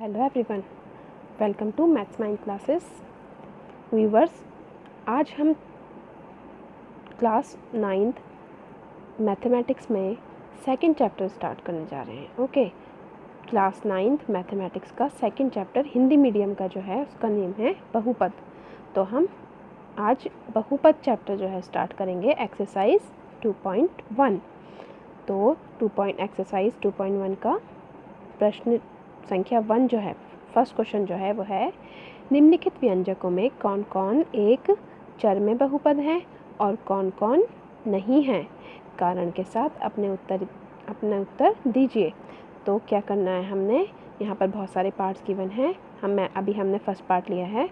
Hello everyone, welcome to maths mind classes. Viewers, आज हम class 9th mathematics में second chapter start करने जा रहे हैं। ओके, क्लास 9th मैथमेटिक्स का सेकंड चैप्टर हिंदी मीडियम का जो है उसका नेम है बहुपद। तो हम आज बहुपद चैप्टर जो है स्टार्ट करेंगे एक्सरसाइज 2.1। तो एक्सरसाइज 2.1 का प्रश्न संख्या 1 जो है, फर्स्ट क्वेश्चन जो है वो है, निम्नलिखित व्यंजकों में कौन कौन एक चर में बहुपद है और कौन कौन नहीं है। कारण के साथ अपना उत्तर दीजिए। तो क्या करना है, हमने यहाँ पर बहुत सारे पार्ट्स गिवन हैं। हमने फर्स्ट पार्ट लिया है,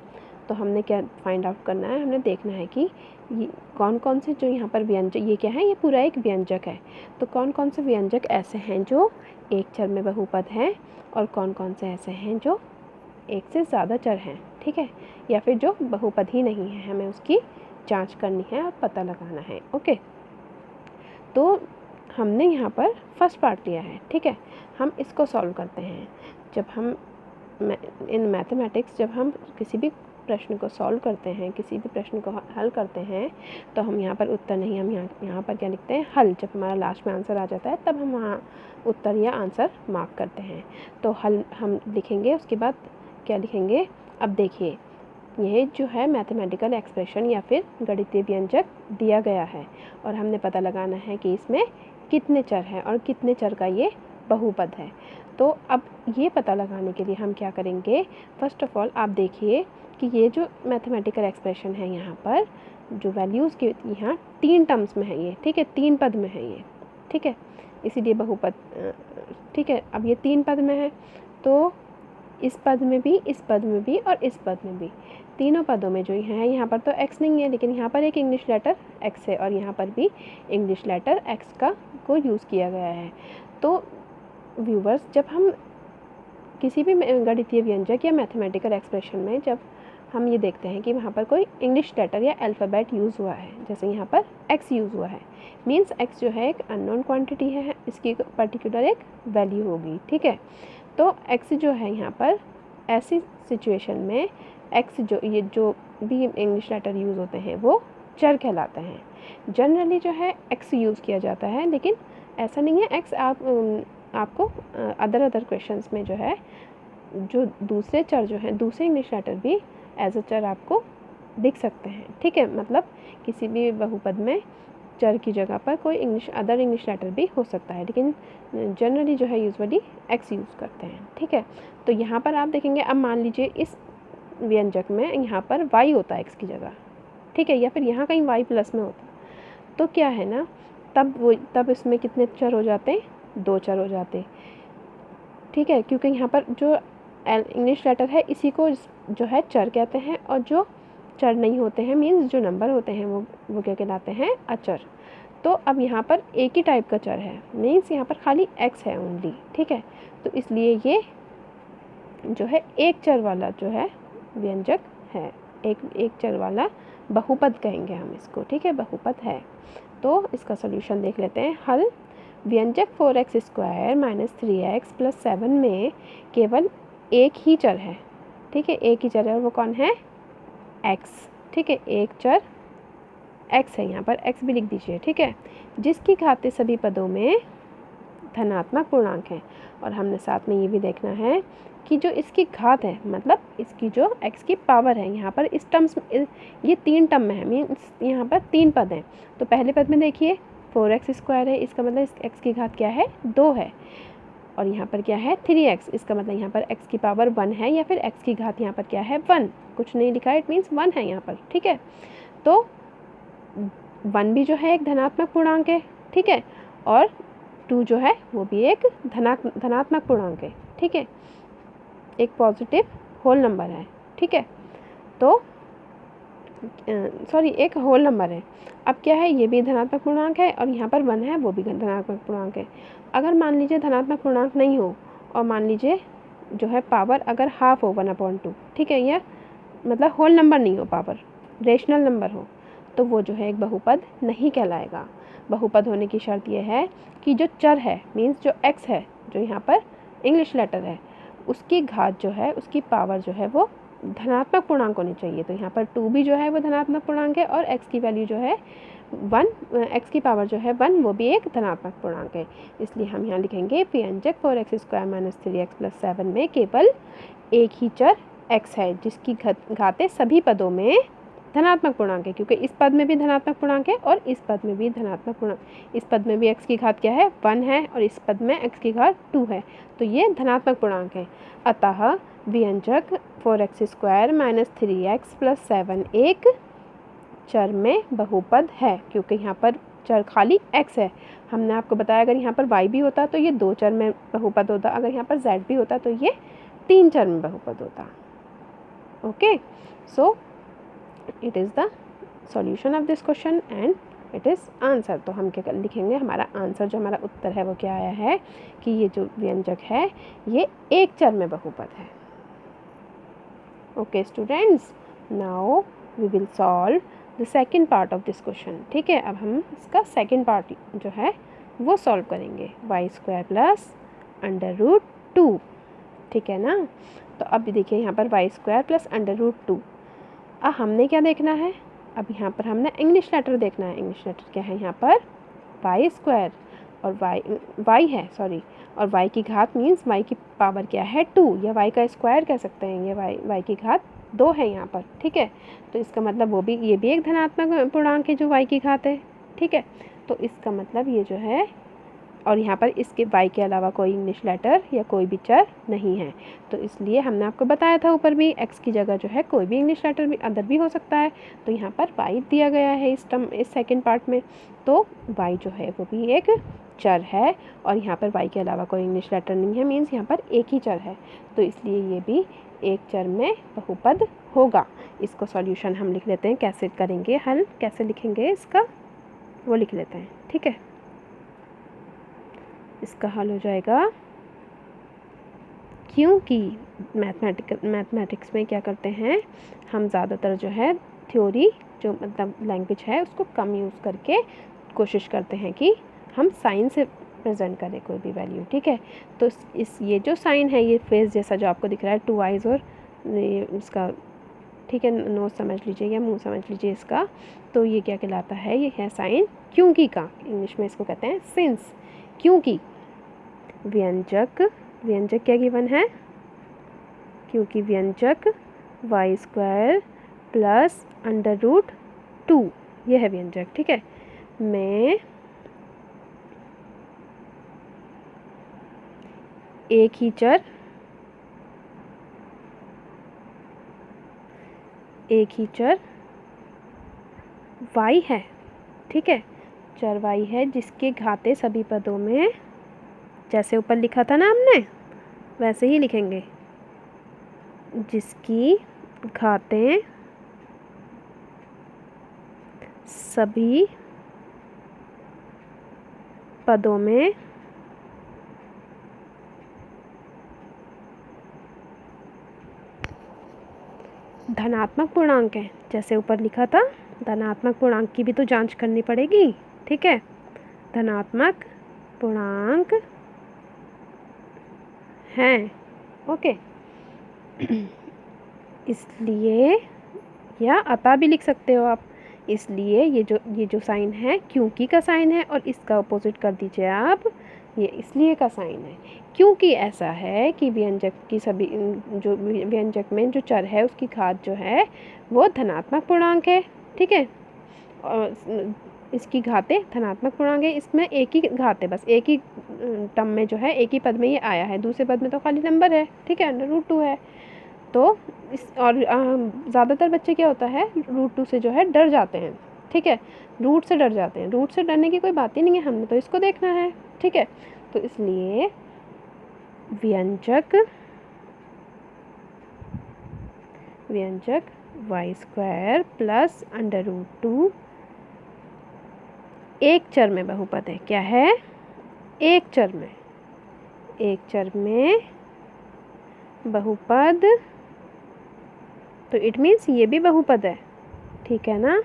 तो हमने क्या फाइंड आउट करना है, हमने देखना है कि ये कौन कौन से जो यहाँ पर व्यंजक, ये क्या है, ये पूरा एक व्यंजक है। तो कौन कौन से व्यंजक ऐसे हैं जो एक चर में बहुपद हैं और कौन कौन से ऐसे हैं जो एक से ज़्यादा चर हैं, ठीक है, या फिर जो बहुपद ही नहीं है, हमें उसकी जांच करनी है और पता लगाना है। ओके, तो हमने यहाँ पर फर्स्ट पार्ट लिया है, ठीक है। हम इसको सॉल्व करते हैं। जब हम इन मैथमेटिक्स जब हम किसी भी प्रश्न को सॉल्व करते हैं, किसी भी प्रश्न को हल करते हैं, तो हम यहाँ पर उत्तर नहीं, हम यहाँ पर क्या लिखते हैं, हल। जब हमारा लास्ट में आंसर आ जाता है तब हम वहाँ उत्तर या आंसर मार्क करते हैं। तो हल हम लिखेंगे, उसके बाद क्या लिखेंगे, अब देखिए, यह जो है मैथमेटिकल एक्सप्रेशन या फिर गणितीय व्यंजक दिया गया है और हमने पता लगाना है कि इसमें कितने चर हैं और कितने चर का ये बहुपद है। तो अब ये पता लगाने के लिए हम क्या करेंगे, फर्स्ट ऑफ ऑल आप देखिए कि ये जो मैथमेटिकल एक्सप्रेशन है, यहाँ पर जो वैल्यूज़ के यहाँ 3 टर्म्स में है ये, ठीक है, 3 पद में है ये, ठीक है, इसीलिए बहुपद, ठीक है। अब ये 3 पद में है, तो इस पद में भी, इस पद में भी और इस पद में भी, तीनों पदों में जो है, यहाँ पर तो x नहीं है, लेकिन यहाँ पर एक इंग्लिश लेटर x है और यहाँ पर भी इंग्लिश लेटर x को यूज़ किया गया है। तो व्यूवर्स, जब हम किसी भी गणितीय व्यंजक या मैथमेटिकल एक्सप्रेशन में जब हम ये देखते हैं कि वहाँ पर कोई इंग्लिश लेटर या अल्फ़ाबेट यूज़ हुआ है, जैसे यहाँ पर x यूज़ हुआ है, मीन्स x जो है एक अननोन क्वांटिटी है, इसकी पर्टिकुलर एक वैल्यू होगी, ठीक है। तो x जो है यहाँ पर, ऐसी सिचुएशन में x ये जो भी इंग्लिश लेटर यूज़ होते हैं वो चर कहलाते हैं। जनरली जो है x यूज़ किया जाता है, लेकिन ऐसा नहीं है, x आपको अदर क्वेश्चंस में जो है, जो दूसरे चर जो हैं, दूसरे इंग्लिश लेटर भी एज अ चर आपको दिख सकते हैं, ठीक है। मतलब किसी भी बहुपद में चर की जगह पर कोई अदर इंग्लिश लेटर भी हो सकता है, लेकिन जनरली जो है यूजुअली x यूज़ करते हैं, ठीक है। तो यहाँ पर आप देखेंगे, अब मान लीजिए इस व्यंजक में यहाँ पर y होता है x की जगह, ठीक है, या फिर यहाँ कहीं y प्लस में होता, तो क्या है ना, तब इसमें कितने चर हो जाते, 2 चर हो जाते, ठीक है, क्योंकि यहाँ पर जो इंग्लिश लेटर है इसी को जो है चर कहते हैं, और जो चर नहीं होते हैं, मीन्स जो नंबर होते हैं, वो क्या कहलाते हैं, अचर। तो अब यहाँ पर एक ही टाइप का चर है, मीन्स यहाँ पर खाली x है ओनली, ठीक है। तो इसलिए ये जो है एक चर वाला जो है व्यंजक है, एक चर वाला बहुपद कहेंगे हम इसको, ठीक है, बहुपद है। तो इसका सॉल्यूशन देख लेते हैं। हल, व्यंजक 4x² - 3x + 7 में केवल एक ही चर है, ठीक है, एक ही चर है, और वो कौन है, x, ठीक है, एक चर x है, यहाँ पर x भी लिख दीजिए, ठीक है, जिसकी घातें सभी पदों में धनात्मक पूर्णांक है। और हमने साथ में ये भी देखना है कि जो इसकी घात है, मतलब इसकी जो x की पावर है, यहाँ पर इस टर्म्स, ये 3 टर्म में है, मीन्स यहाँ पर 3 पद हैं। तो पहले पद में देखिए 4x² है, इसका मतलब इस x की घात क्या है, 2 है, और यहाँ पर क्या है, 3x, इसका मतलब यहाँ पर x की पावर 1 है, या फिर x की घात यहाँ पर क्या है, 1, कुछ नहीं लिखा है, इट मीन्स 1 है यहाँ पर, ठीक है। तो 1 भी जो है एक धनात्मक पूर्णांक है, ठीक है, और 2 जो है वो भी एक धनात्मक पूर्णांक है, ठीक है, एक पॉजिटिव होल नंबर है, ठीक है। तो सॉरी, एक होल नंबर है। अब क्या है, ये भी धनात्मक पूर्णांक है, और यहाँ पर 1 है, वो भी धनात्मक पूर्णांक है। अगर मान लीजिए धनात्मक पूर्णांक नहीं हो, और मान लीजिए जो है पावर अगर हाफ हो, 1/2, ठीक है, या मतलब होल नंबर नहीं हो, पावर रेशनल नंबर हो, तो वो जो है एक बहुपद नहीं कहलाएगा। बहुपद होने की शर्त यह है कि जो चर है, मीन्स जो x है, जो यहाँ पर इंग्लिश लेटर है, उसकी घात जो है, उसकी पावर जो है वो धनात्मक पूर्णांक होनी चाहिए। तो यहाँ पर 2 भी जो है वो धनात्मक पूर्णांक है और x की वैल्यू जो है 1, x की पावर जो है 1 वो भी एक धनात्मक पूर्णांक है। इसलिए हम यहाँ लिखेंगे व्यंजक 4x² - 3x + 7 में केवल एक ही चर x है जिसकी घातें सभी पदों में धनात्मक पूर्णांक है, क्योंकि इस पद में भी धनात्मक पूर्णांक है और इस पद में भी धनात्मक पूर्णांक। इस पद में भी x की घात क्या है 1 है और इस पद में x की घात 2 है, तो ये धनात्मक पूर्णांक है। अतः व्यंजक 4x² - 3x + 7 एक चर में बहुपद है, क्योंकि यहाँ पर चर खाली x है। हमने आपको बताया अगर यहाँ पर y भी होता तो ये 2 चर में बहुपद होता, अगर यहाँ पर z भी होता तो ये 3 चर में बहुपद होता। Okay, so it is the solution of this question and it is answer. तो हम क्या लिखेंगे, हमारा आंसर जो हमारा उत्तर है वो क्या आया है कि ये जो व्यंजक है ये एक चर में बहुपद है। Okay students, now we will solve the second part of this question. ठीक है, अब हम इसका सेकेंड पार्ट जो है वो सॉल्व करेंगे, y² + √2। ठीक है ना। तो अब देखिए यहाँ पर y² + √2। अब हमने क्या देखना है, अब यहाँ पर हमने इंग्लिश लेटर देखना है। इंग्लिश लेटर क्या है यहाँ पर y² और y है सॉरी, और y की घात मीन्स y की पावर क्या है 2, या y का स्क्वायर कह सकते हैं, ये y की घात 2 है यहाँ पर। ठीक है, तो इसका मतलब वो भी, ये भी एक धनात्मक पूर्णांक है जो y की घात है। ठीक है, तो इसका मतलब ये जो है, और यहाँ पर इसके y के अलावा कोई इंग्लिश लेटर या कोई भी चर नहीं है, तो इसलिए हमने आपको बताया था ऊपर भी x की जगह जो है कोई भी इंग्लिश लेटर भी अदर भी हो सकता है। तो यहाँ पर y दिया गया है इस सेकंड पार्ट में, तो y जो है वो भी एक चर है और यहाँ पर y के अलावा कोई इंग्लिश लेटर नहीं है, मीन्स यहाँ पर एक ही चर है, तो इसलिए ये भी एक चर में बहुपद होगा। इसको सॉल्यूशन हम लिख लेते हैं, कैसे करेंगे हल, कैसे लिखेंगे इसका वो लिख लेते हैं। ठीक है, इसका हल हो जाएगा, क्योंकि मैथमेटिक्स में क्या करते हैं हम ज़्यादातर जो है थ्योरी जो मतलब लैंग्वेज है उसको कम यूज़ करके कोशिश करते हैं कि हम साइन से प्रेजेंट करें कोई भी वैल्यू। ठीक है, तो इस ये जो साइन है ये फेस जैसा जो आपको दिख रहा है 2 आइज़ और इसका, ठीक है, नोज समझ लीजिए या मुंह समझ लीजिए इसका, तो ये क्या कहलाता है, ये है साइन क्योंकि का, इंग्लिश में इसको कहते हैं सिंस। क्योंकि व्यंजक क्या गिवन है, क्योंकि व्यंजक y² + √2 ये है व्यंजक। ठीक है, मैं एक ही चर y है। ठीक है, चर y है जिसके घातें सभी पदों में, जैसे ऊपर लिखा था ना हमने वैसे ही लिखेंगे, जिसकी घातें सभी पदों में धनात्मक पूर्णांक है। जैसे ऊपर लिखा था, धनात्मक पूर्णांक की भी तो जांच करनी पड़ेगी। ठीक है, धनात्मक पूर्णांक हैं। ओके, इसलिए, या अतः भी लिख सकते हो आप, इसलिए ये जो साइन है क्योंकि का साइन है और इसका अपोजिट कर दीजिए आप, ये इसलिए का साइन है। क्योंकि ऐसा है कि व्यंजक की सभी जो व्यंजक में जो चर है उसकी घात जो है वो धनात्मक पूर्णांक है। ठीक है, और इसकी घातें धनात्मक पूर्णांक है, इसमें एक ही घात है, बस एक ही टर्म में जो है एक ही पद में ये आया है, दूसरे पद में तो खाली नंबर है। ठीक है, √2 है, तो इस और ज़्यादातर बच्चे क्या होता है √2 से जो है डर जाते हैं। ठीक है, रूट से डर जाते हैं, रूट से डरने की कोई बात ही नहीं है, हमने तो इसको देखना है। ठीक है, तो इसलिए व्यंजक y² + √2 एक चर में बहुपद है। क्या है, एक चर में बहुपद, तो इट मीन्स ये भी बहुपद है। ठीक है ना,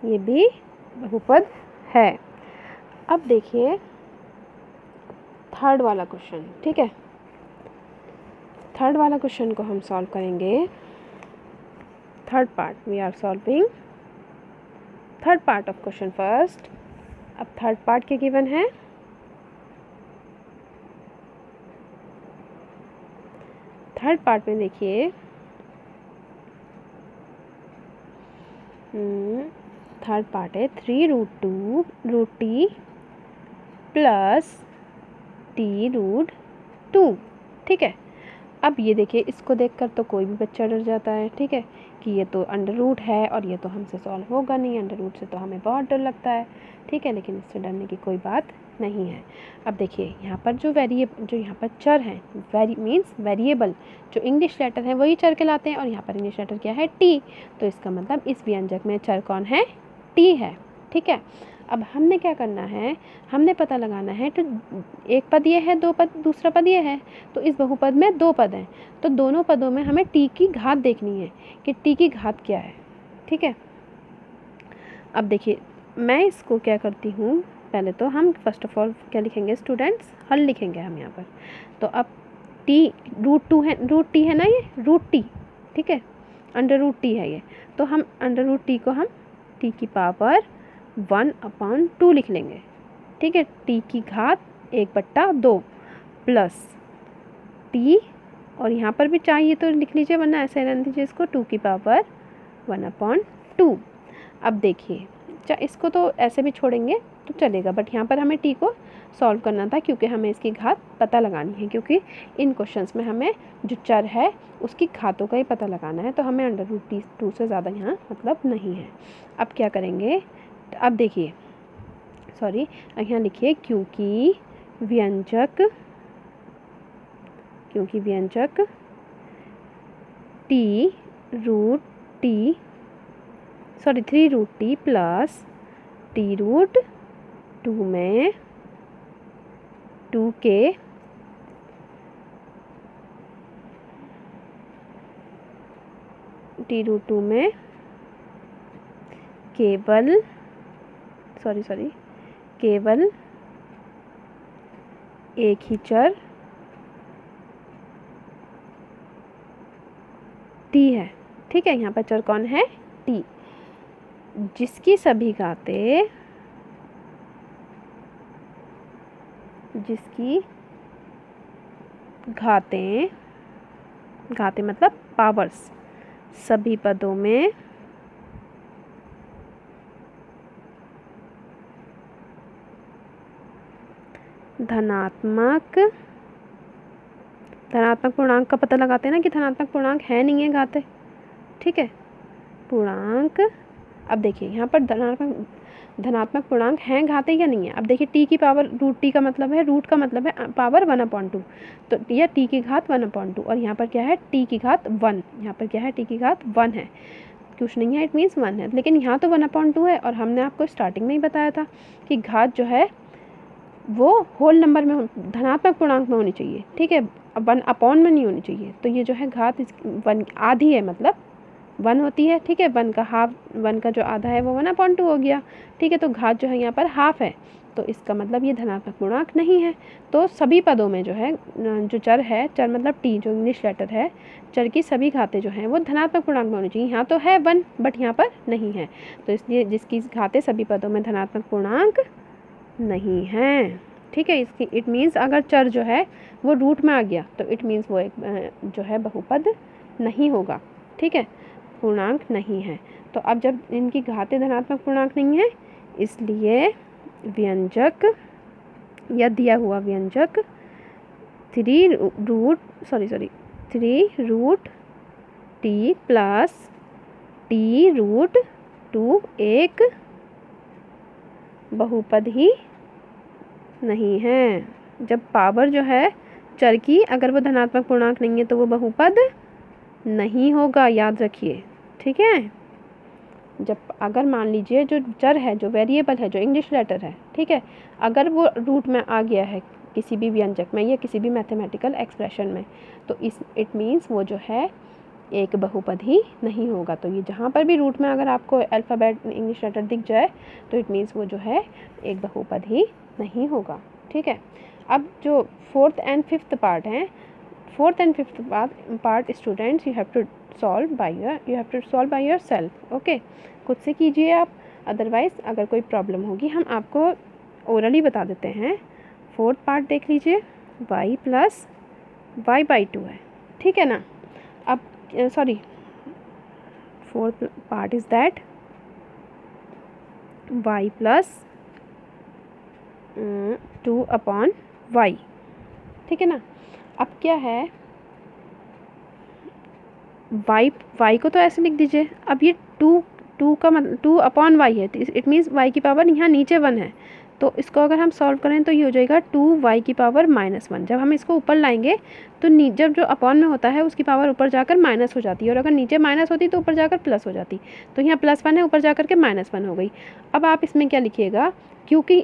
ये भी बहुपद है। अब देखिए थर्ड वाला क्वेश्चन। ठीक है, थर्ड वाला क्वेश्चन को हम सॉल्व करेंगे। Third part, we are solving third part of question first. अब थर्ड पार्ट के गिवन है थर्ड पार्ट में देखिए, थर्ड पार्ट है 3√2√t प्लस t√2। ठीक है, अब ये देखिए, इसको देखकर तो कोई भी बच्चा डर जाता है, ठीक है, कि ये तो अंडर रूट है और ये तो हमसे सॉल्व होगा नहीं, अंडर रूट से तो हमें बहुत डर लगता है, ठीक है, लेकिन इससे डरने की कोई बात नहीं है। अब देखिए यहाँ पर जो यहाँ पर चर हैं, वेरिएबल, जो इंग्लिश लेटर है वही चर कहलाते हैं, और यहाँ पर इंग्लिश लेटर क्या है, टी, तो इसका मतलब इस व्यंजक में चर कौन है, टी है। ठीक है, अब हमने क्या करना है, हमने पता लगाना है, तो एक पद ये है, दो पद, दूसरा पद ये है, तो इस बहुपद में दो पद हैं, तो दोनों पदों में हमें टी की घात देखनी है कि टी की घात क्या है। ठीक है, अब देखिए मैं इसको क्या करती हूँ, पहले तो हम फर्स्ट ऑफ ऑल क्या लिखेंगे स्टूडेंट्स, हल लिखेंगे हम यहाँ पर। तो अब t√2 है, √t है ना, ये √t, ठीक है, अंडर√t है ये, तो हम अंडर√t को हम t की पावर 1/2 लिख लेंगे। ठीक है, t की घात 1/2 प्लस t, और यहाँ पर भी चाहिए तो लिख लीजिए, वरना ऐसे रहने दीजिए इसको, 2 की पावर 1/2। अब देखिए, इसको तो ऐसे भी छोड़ेंगे तो चलेगा, बट यहाँ पर हमें t को सॉल्व करना था, क्योंकि हमें इसकी घात पता लगानी है, क्योंकि इन क्वेश्चंस में हमें जो चर है उसकी घातों का ही पता लगाना है, तो हमें अंडर√2 से ज़्यादा यहाँ मतलब नहीं है। अब क्या करेंगे, अब देखिए, सॉरी, यहाँ लिखिए, क्योंकि व्यंजक t√t प्लस t√2 में 2 के t√2 में केवल एक ही चर t है। ठीक है, यहाँ पर चर कौन है, t, जिसकी सभी घातें मतलब पावर्स सभी पदों में धनात्मक पूर्णांक का पता लगाते हैं ना, कि धनात्मक पूर्णांक है नहीं है घाते। ठीक है, पूर्णांक, अब देखिए यहाँ पर धनात्मक पूर्णांक हैं घाते या नहीं है। अब देखिए t की पावर √t का मतलब है, रूट का मतलब है पावर 1/2, तो यह t की घात 1/2, और यहाँ पर क्या है, t की घात 1, यहाँ पर क्या है, t की घात 1 है, कुछ नहीं है, इट मीन्स 1 है, लेकिन यहाँ तो 1/2 है, और हमने आपको स्टार्टिंग में ही बताया था कि घात जो है वो होल नंबर में, धनात्मक पूर्णांक में होनी चाहिए। ठीक है, 1/, में नहीं होनी चाहिए, तो ये जो है घात 1 आधी है, मतलब 1 होती है। ठीक है, 1 का हाफ, 1 का जो आधा है वो 1/2 हो गया। ठीक है, तो घात जो है यहाँ पर हाफ है, तो इसका मतलब ये धनात्मक पूर्णांक नहीं है। तो सभी पदों में जो है, जो चर है, चर मतलब t जो इंग्लिश लेटर है, चर की सभी घातें जो हैं वो धनात्मक पूर्णांक में होनी चाहिए। यहाँ तो है 1, बट यहाँ पर नहीं है, तो इसलिए जिसकी घातें सभी पदों में धनात्मक पूर्णांक नहीं है। ठीक है, इसकी इट मीन्स अगर चर जो है वो रूट में आ गया, तो इट मीन्स वो एक जो है बहुपद नहीं होगा। ठीक है, पूर्णांक नहीं है। तो अब जब इनकी घातें धनात्मक पूर्णांक नहीं है, इसलिए व्यंजक या दिया हुआ व्यंजक 3√t प्लस t√2 एक बहुपद ही नहीं है। जब पावर जो है चर की, अगर वो धनात्मक पूर्णांक नहीं है तो वो बहुपद नहीं होगा, याद रखिए। ठीक है, जब अगर मान लीजिए जो चर है, जो वेरिएबल है, जो इंग्लिश लेटर है, ठीक है, अगर वो रूट में आ गया है किसी भी व्यंजक में या किसी भी मैथमेटिकल एक्सप्रेशन में, तो इट मीन्स वो जो है एक बहुपद ही नहीं होगा। तो ये जहाँ पर भी रूट में अगर आपको अल्फ़ाबेट इंग्लिश लेटर दिख जाए, तो इट मीन्स वो जो है एक बहुपद ही नहीं होगा। ठीक है, अब जो 4th and 5th पार्ट हैं, fourth and fifth part students you have to solve by yourself. Okay, खुद से कीजिए आप, अदरवाइज़ अगर कोई प्रॉब्लम होगी हम आपको ओरली बता देते हैं। फोर्थ पार्ट देख लीजिए, y प्लस y/2 है, ठीक है ना। अब sorry, fourth part is that y plus 2/y, ठीक है ना। अब क्या है, y को तो ऐसे लिख दीजिए। अब ये 2 का मतलब 2/y है, इट मीन्स y की पावर यहाँ नीचे 1 है, तो इसको अगर हम सॉल्व करें तो ये हो जाएगा 2y की पावर -1। जब हम इसको ऊपर लाएंगे तो जब जो अपॉन में होता है उसकी पावर ऊपर जाकर माइनस हो जाती है, और अगर नीचे माइनस होती तो ऊपर जाकर प्लस हो जाती। तो यहाँ +1 है, ऊपर जाकर के -1 हो गई। अब आप इसमें क्या लिखिएगा, क्योंकि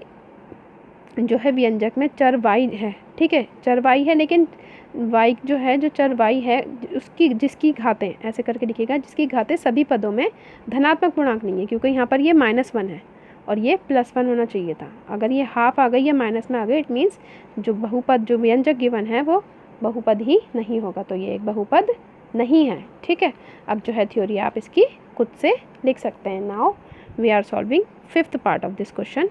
जो है व्यंजक में चर y है, ठीक है, चर y है, लेकिन y जो है, जो चर y है उसकी जिसकी घातें, ऐसे करके लिखिएगा, जिसकी घातें सभी पदों में धनात्मक पूर्णांक नहीं है, क्योंकि यहाँ पर ये -1 है और ये +1 होना चाहिए था। अगर ये हाफ आ गई या माइनस में आ गई, इट मीन्स जो बहुपद, जो व्यंजक गिवन है वो बहुपद ही नहीं होगा, तो ये एक बहुपद नहीं है, ठीक है। अब जो है थ्योरी आप इसकी खुद से लिख सकते हैं। Now we are solving fifth part of this question.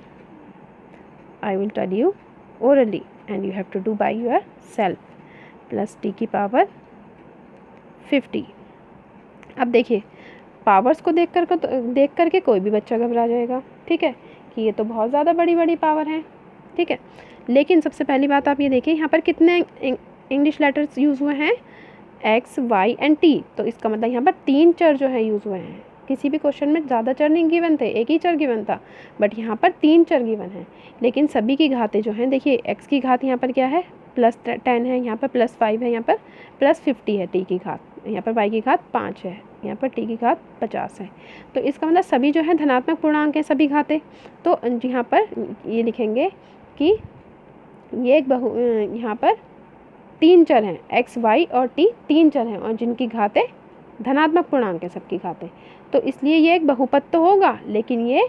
I will tell you orally and you have to do by yourself. Plus t की पावर 50। अब देखिए, पावर्स को देख करके कोई भी बच्चा घबरा जाएगा, ठीक है, कि ये तो बहुत ज़्यादा बड़ी बड़ी पावर हैं, ठीक है। लेकिन सबसे पहली बात आप ये देखिए, यहाँ पर कितने इंग्लिश लेटर्स यूज़ हुए हैं, x, y एंड t। तो इसका मतलब यहाँ पर 3 चर जो है यूज़ हुए हैं। किसी भी क्वेश्चन में ज़्यादा चर नहीं गिवन थे, एक ही चर गिवन था, बट यहाँ पर 3 चर गिवन है। लेकिन सभी की घातें जो हैं, देखिए x की घात यहाँ पर क्या है, +10 है, यहाँ पर +5 है, यहाँ पर +50 है t की घात, यहाँ पर y की घात 5 है, यहाँ पर t की घात 50 है। तो इसका मतलब सभी जो है धनात्मक पूर्णांक हैं, सभी घातें। तो यहाँ पर ये लिखेंगे कि ये एक यहाँ पर 3 चर हैं, x, y और t 3 चर हैं, और जिनकी घातें धनात्मक पूर्णांक है सबकी घातें। तो इसलिए ये एक बहुपद तो होगा, लेकिन ये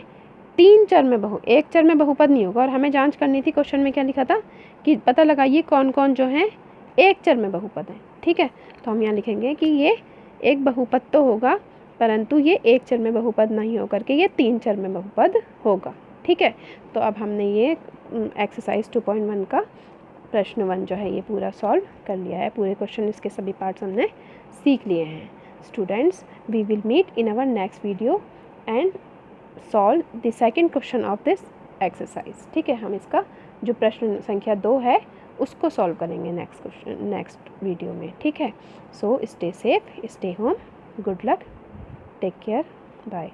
3 चर में एक चर में बहुपद नहीं होगा। और हमें जांच करनी थी, क्वेश्चन में क्या लिखा था कि पता लगाइए कौन कौन जो हैं एक चर में बहुपद हैं, ठीक है। तो हम यहाँ लिखेंगे कि ये एक बहुपद तो होगा, परंतु ये एक चर में बहुपद नहीं होकर के ये 3 चर में बहुपद होगा, ठीक है। तो अब हमने ये एक्सरसाइज 2.1 का प्रश्न 1 जो है ये पूरा सॉल्व कर लिया है। पूरे क्वेश्चन, इसके सभी पार्ट्स हमने सीख लिए हैं। Students, we will meet in our next video and solve the second question of this exercise, ठीक है। हम इसका जो प्रश्न संख्या 2 है उसको सॉल्व करेंगे नेक्स्ट वीडियो में, ठीक है। So stay safe, stay home, good luck, take care, bye.